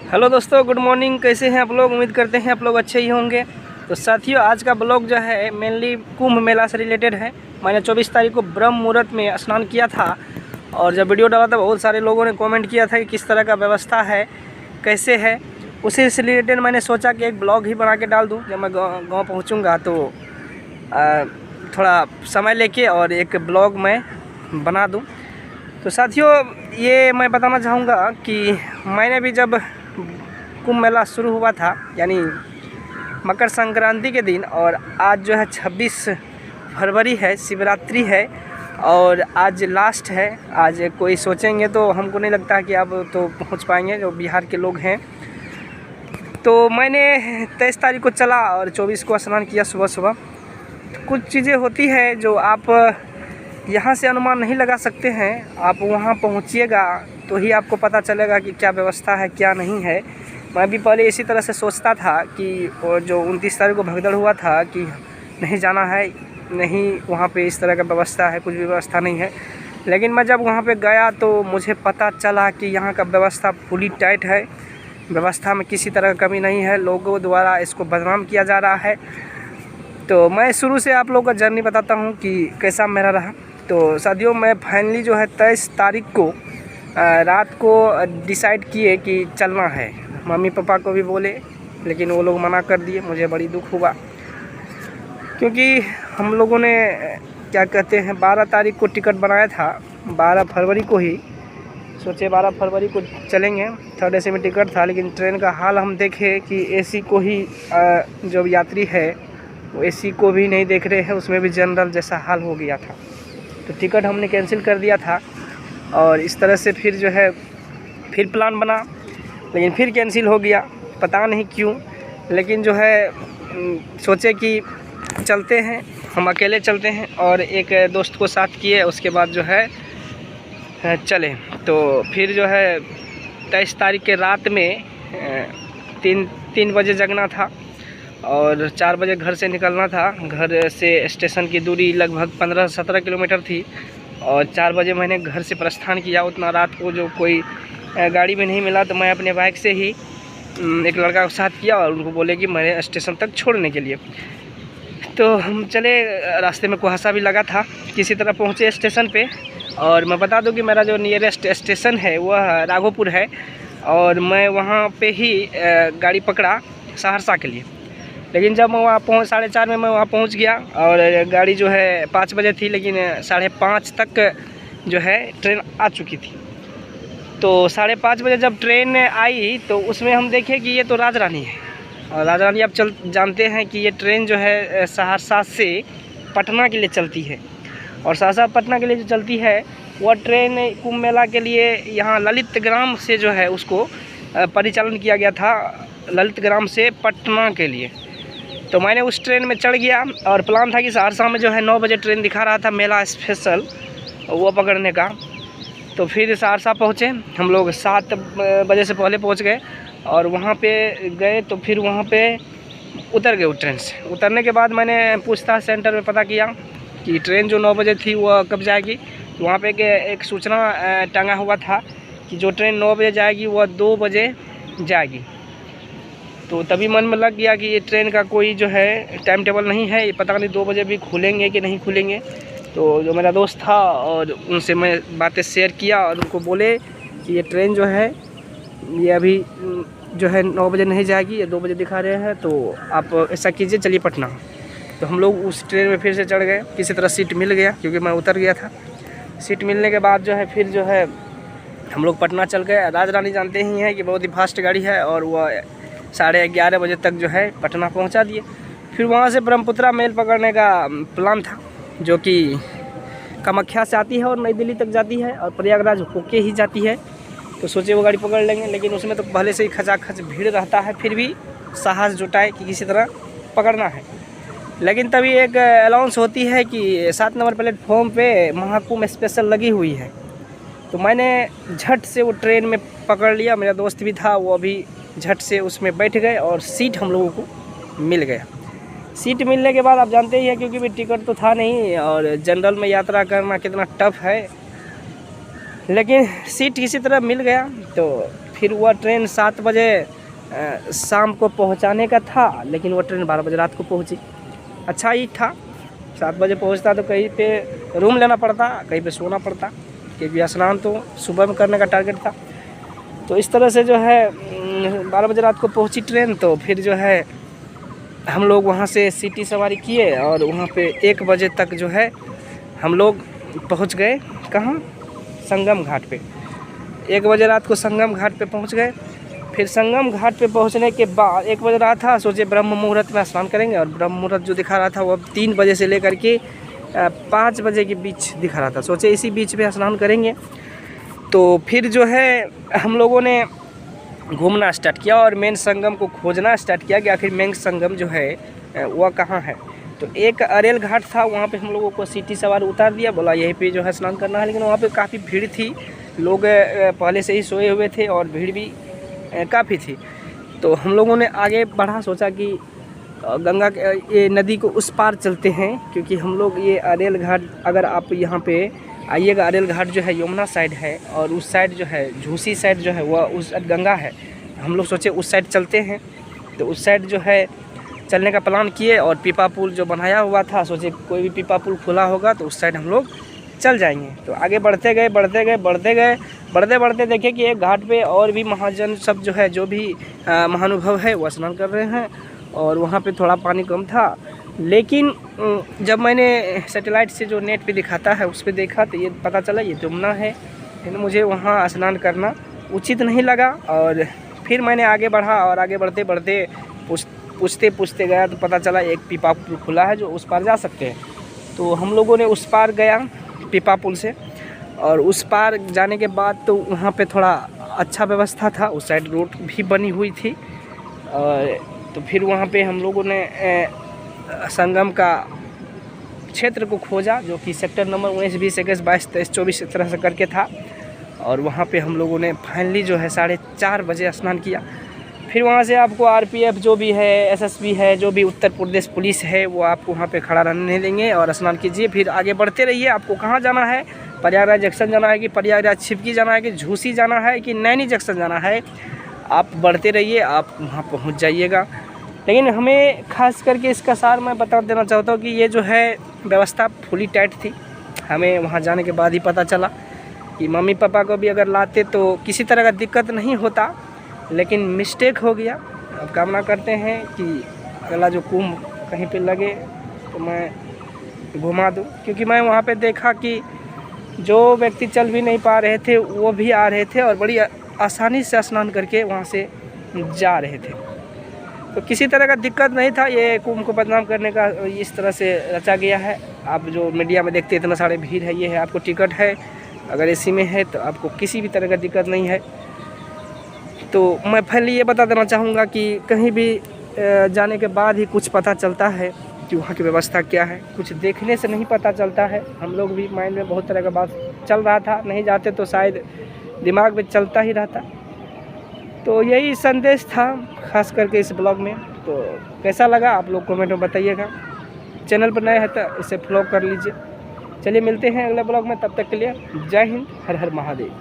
Hello दोस्तों, good morning. कैसे हैं आप लोग? उम्मीद करते हैं आप लोग अच्छे ही होंगे। तो साथियों, आज का ब्लॉग जो है मेनली कुंभ मेला से रिलेटेड है। मैंने 24 तारीख को ब्रह्म मुहूर्त में स्नान किया था और जब वीडियो डाला था बहुत सारे लोगों ने कमेंट किया था कि किस तरह का व्यवस्था है, कैसे है। उसी से रिलेटेड मैंने सोचा कि एक ब्लॉग ही बना के डाल दूँ। जब मैं गाँव पहुँचूँगा तो थोड़ा समय लेके और एक ब्लॉग मैं बना दूँ। तो साथियों, ये मैं बताना चाहूँगा कि मैंने भी जब कुंभ मेला शुरू हुआ था, यानी मकर संक्रांति के दिन, और आज जो है 26 फरवरी है, शिवरात्रि है और आज लास्ट है। आज कोई सोचेंगे तो हमको नहीं लगता कि अब तो पहुंच पाएंगे जो बिहार के लोग हैं। तो मैंने 23 तारीख को चला और 24 को स्नान किया सुबह सुबह। तो कुछ चीज़ें होती है जो आप यहाँ से अनुमान नहीं लगा सकते हैं। आप वहाँ पहुँचिएगा तो ही आपको पता चलेगा कि क्या व्यवस्था है क्या नहीं है। मैं भी पहले इसी तरह से सोचता था कि और जो 29 तारीख को भगदड़ हुआ था कि नहीं जाना है, नहीं वहाँ पे इस तरह का व्यवस्था है, कुछ भी व्यवस्था नहीं है। लेकिन मैं जब वहाँ पे गया तो मुझे पता चला कि यहाँ का व्यवस्था फुली टाइट है। व्यवस्था में किसी तरह का कमी नहीं है। लोगों द्वारा इसको बदनाम किया जा रहा है। तो मैं शुरू से आप लोगों का जर्नी बताता हूँ कि कैसा मेरा रहा। तो साथियों, मैं फाइनली जो है 23 तारीख को रात को डिसाइड किए कि चलना है। मम्मी पापा को भी बोले लेकिन वो लोग मना कर दिए। मुझे बड़ी दुख हुआ क्योंकि हम लोगों ने क्या कहते हैं 12 तारीख को टिकट बनाया था। 12 फरवरी को ही सोचे 12 फरवरी को चलेंगे। थर्ड एसी में टिकट था, लेकिन ट्रेन का हाल हम देखे कि एसी को ही जो यात्री है वो एसी को भी नहीं देख रहे हैं, उसमें भी जनरल जैसा हाल हो गया था। तो टिकट हमने कैंसिल कर दिया था और इस तरह से फिर जो है फिर प्लान बना, लेकिन फिर कैंसिल हो गया, पता नहीं क्यों। लेकिन जो है सोचे कि चलते हैं, हम अकेले चलते हैं और एक दोस्त को साथ किए। उसके बाद जो है चले। तो फिर जो है 23 तारीख के रात में 3 बजे जगना था और 4 बजे घर से निकलना था। घर से स्टेशन की दूरी लगभग 15-17 किलोमीटर थी और 4 बजे मैंने घर से प्रस्थान किया। उतना रात को जो कोई गाड़ी में नहीं मिला तो मैं अपने बाइक से ही एक लड़का को साथ किया और उनको बोले कि मेरे स्टेशन तक छोड़ने के लिए। तो हम चले। रास्ते में कुहासा भी लगा था, किसी तरह पहुँचे स्टेशन पे। और मैं बता दूं कि मेरा जो नियरेस्ट स्टेशन है वह राघोपुर है और मैं वहाँ पे ही गाड़ी पकड़ा सहरसा के लिए। लेकिन जब मैं वहाँ 4:30 में मैं वहाँ पहुँच गया और गाड़ी जो है 5 बजे थी, लेकिन 5:30 तक जो है ट्रेन आ चुकी थी। तो 5:30 बजे जब ट्रेन आई तो उसमें हम देखे कि ये तो राजरानी है। और राजरानी आप जानते हैं कि ये ट्रेन जो है सहरसा से पटना के लिए चलती है। और सहरसा पटना के लिए जो चलती है वह ट्रेन कुंभ मेला के लिए यहाँ ललित ग्राम से जो है उसको परिचालन किया गया था, ललित ग्राम से पटना के लिए। तो मैंने उस ट्रेन में चढ़ गया और प्लान था कि सहरसा में जो है 9 बजे ट्रेन दिखा रहा था मेला स्पेशल, वो पकड़ने का। तो फिर सहरसा पहुँचे हम लोग, 7 बजे से पहले पहुँच गए और वहाँ पे गए। तो फिर वहाँ पे उतर गए ट्रेन से। उतरने के बाद मैंने पूछताछ सेंटर में पता किया कि ट्रेन जो 9 बजे थी वह कब जाएगी। तो वहाँ पे एक सूचना टंगा हुआ था कि जो ट्रेन 9 बजे जाएगी वह 2 बजे जाएगी। तो तभी मन में लग गया कि ये ट्रेन का कोई जो है टाइम टेबल नहीं है, ये पता नहीं 2 बजे भी खुलेंगे कि नहीं खुलेंगे। तो जो मेरा दोस्त था और उनसे मैं बातें शेयर किया और उनको बोले कि ये ट्रेन जो है ये अभी जो है 9 बजे नहीं जाएगी, ये 2 बजे दिखा रहे हैं। तो आप ऐसा कीजिए, चलिए पटना। तो हम लोग उस ट्रेन में फिर से चढ़ गए। किसी तरह सीट मिल गया क्योंकि मैं उतर गया था। सीट मिलने के बाद जो है फिर जो है हम लोग पटना चल गए। राजरानी जानते ही हैं कि बहुत ही फास्ट गाड़ी है और वह 11:30 बजे तक जो है पटना पहुंचा दिए। फिर वहां से ब्रह्मपुत्रा मेल पकड़ने का प्लान था जो कि कामाख्या से आती है और नई दिल्ली तक जाती है और प्रयागराज होके ही जाती है। तो सोचे वो गाड़ी पकड़ लेंगे, लेकिन उसमें तो पहले से ही खचाखच भीड़ रहता है। फिर भी साहस जुटाए कि किसी तरह पकड़ना है। लेकिन तभी एक अनाउंस होती है कि 7 नंबर प्लेटफॉर्म पे महाकुंभ स्पेशल लगी हुई है। तो मैंने झट से वो ट्रेन में पकड़ लिया। मेरा दोस्त भी था, वो भी झट से उसमें बैठ गए और सीट हम लोगों को मिल गया। सीट मिलने के बाद आप जानते ही हैं क्योंकि भी टिकट तो था नहीं और जनरल में यात्रा करना कितना टफ है, लेकिन सीट किसी तरह मिल गया। तो फिर वह ट्रेन 7 बजे शाम को पहुंचाने का था, लेकिन वो ट्रेन 12 बजे रात को पहुंची। अच्छा ही था, 7 बजे पहुंचता तो कहीं पे रूम लेना पड़ता, कहीं पे सोना पड़ता, क्योंकि स्नान तो सुबह में करने का टारगेट था। तो इस तरह से जो है 12 बजे रात को पहुंची ट्रेन। तो फिर जो है हम लोग वहाँ से सिटी सवारी किए और वहाँ पे 1 बजे तक जो है हम लोग पहुँच गए। कहाँ? संगम घाट पे। 1 बजे रात को संगम घाट पे पहुँच गए। फिर संगम घाट पे पहुँचने के बाद 1 बज रहा था, सोचे ब्रह्म मुहूर्त में स्नान करेंगे, और ब्रह्म मुहूर्त जो दिखा रहा था वो 3 बजे से लेकर के 5 बजे के बीच दिखा रहा था। सोचे इसी बीच में स्नान करेंगे। तो फिर जो है हम लोगों ने घूमना स्टार्ट किया और मेन संगम को खोजना स्टार्ट किया कि आखिर मेन संगम जो है वह कहाँ है। तो एक अरेल घाट था, वहाँ पे हम लोगों को सिटी सवार उतार दिया, बोला यहीं पे जो है स्नान करना है। लेकिन वहाँ पे काफ़ी भीड़ थी, लोग पहले से ही सोए हुए थे और भीड़ भी काफ़ी थी। तो हम लोगों ने आगे बढ़ा, सोचा कि गंगा ये नदी को उस पार चलते हैं, क्योंकि हम लोग ये अरेल घाट, अगर आप यहाँ पे आइएगा, अरेल घाट जो है यमुना साइड है और उस साइड जो है झूसी साइड जो है वह उस गंगा है। हम लोग सोचे उस साइड चलते हैं। तो उस साइड जो है चलने का प्लान किए और पीपा पुल जो बनाया हुआ था, सोचे कोई भी पीपा पुल खुला होगा तो उस साइड हम लोग चल जाएंगे। तो आगे बढ़ते गए बढ़ते बढ़ते देखे कि एक घाट पे और भी महाजन सब जो है, जो भी महानुभव है वो स्नान कर रहे हैं और वहाँ पे थोड़ा पानी कम था। लेकिन जब मैंने सैटेलाइट से जो नेट पे दिखाता है उस पर देखा तो ये पता चला ये यमुना है। लेकिन मुझे वहाँ स्नान करना उचित नहीं लगा और फिर मैंने आगे बढ़ा और आगे बढ़ते बढ़ते पूछते गया तो पता चला एक पीपा पुल खुला है जो उस पार जा सकते हैं। तो हम लोगों ने उस पार गया पीपा पुल से, और उस पार जाने के बाद तो वहाँ पे थोड़ा अच्छा व्यवस्था था, उस साइड रोड भी बनी हुई थी। तो फिर वहाँ पे हम लोगों ने संगम का क्षेत्र को खोजा, जो कि सेक्टर नंबर 19, 20, 21, 22, 23, 24 इस तरह से करके था। और वहाँ पे हम लोगों ने फाइनली जो है 4:30 बजे स्नान किया। फिर वहाँ से आपको आरपीएफ जो भी है, एसएसबी है, जो भी उत्तर प्रदेश पुलिस है, वो आपको वहाँ पे खड़ा रहने नहीं देंगे और स्नान कीजिए। फिर आगे बढ़ते रहिए। आपको कहाँ जाना है? प्रयागराज जंक्शन जाना है कि प्रयागराज छिपकी जाना है कि झूसी जाना है कि नैनी जंक्शन जाना है, आप बढ़ते रहिए, आप वहाँ पहुँच जाइएगा। लेकिन हमें खास करके इसका सार मैं बता देना चाहता हूँ कि ये जो है व्यवस्था फुली टाइट थी। हमें वहाँ जाने के बाद ही पता चला कि मम्मी पापा को भी अगर लाते तो किसी तरह का दिक्कत नहीं होता, लेकिन मिस्टेक हो गया। अब कामना करते हैं कि अगला जो कुंभ कहीं पे लगे तो मैं घुमा दूँ, क्योंकि मैं वहाँ पे देखा कि जो व्यक्ति चल भी नहीं पा रहे थे वो भी आ रहे थे और बड़ी आसानी से स्नान करके वहाँ से जा रहे थे। तो किसी तरह का दिक्कत नहीं था। ये कुंभ को बदनाम करने का इस तरह से रचा गया है। आप जो मीडिया में देखते इतना सारे भीड़ है, ये है, आपको टिकट है, अगर एसी में है तो आपको किसी भी तरह का दिक्कत नहीं है। तो मैं पहले ये बता देना चाहूँगा कि कहीं भी जाने के बाद ही कुछ पता चलता है कि वहाँ की व्यवस्था क्या है, कुछ देखने से नहीं पता चलता है। हम लोग भी माइंड में बहुत तरह का बात चल रहा था, नहीं जाते तो शायद दिमाग में चलता ही रहता। तो यही संदेश था खास करके इस ब्लॉग में। तो कैसा लगा आप लोग कमेंट में बताइएगा। चैनल पर नए हैं तो इसे फॉलो कर लीजिए। चलिए मिलते हैं अगले ब्लॉग में, तब तक के लिए जय हिंद, हर हर महादेव।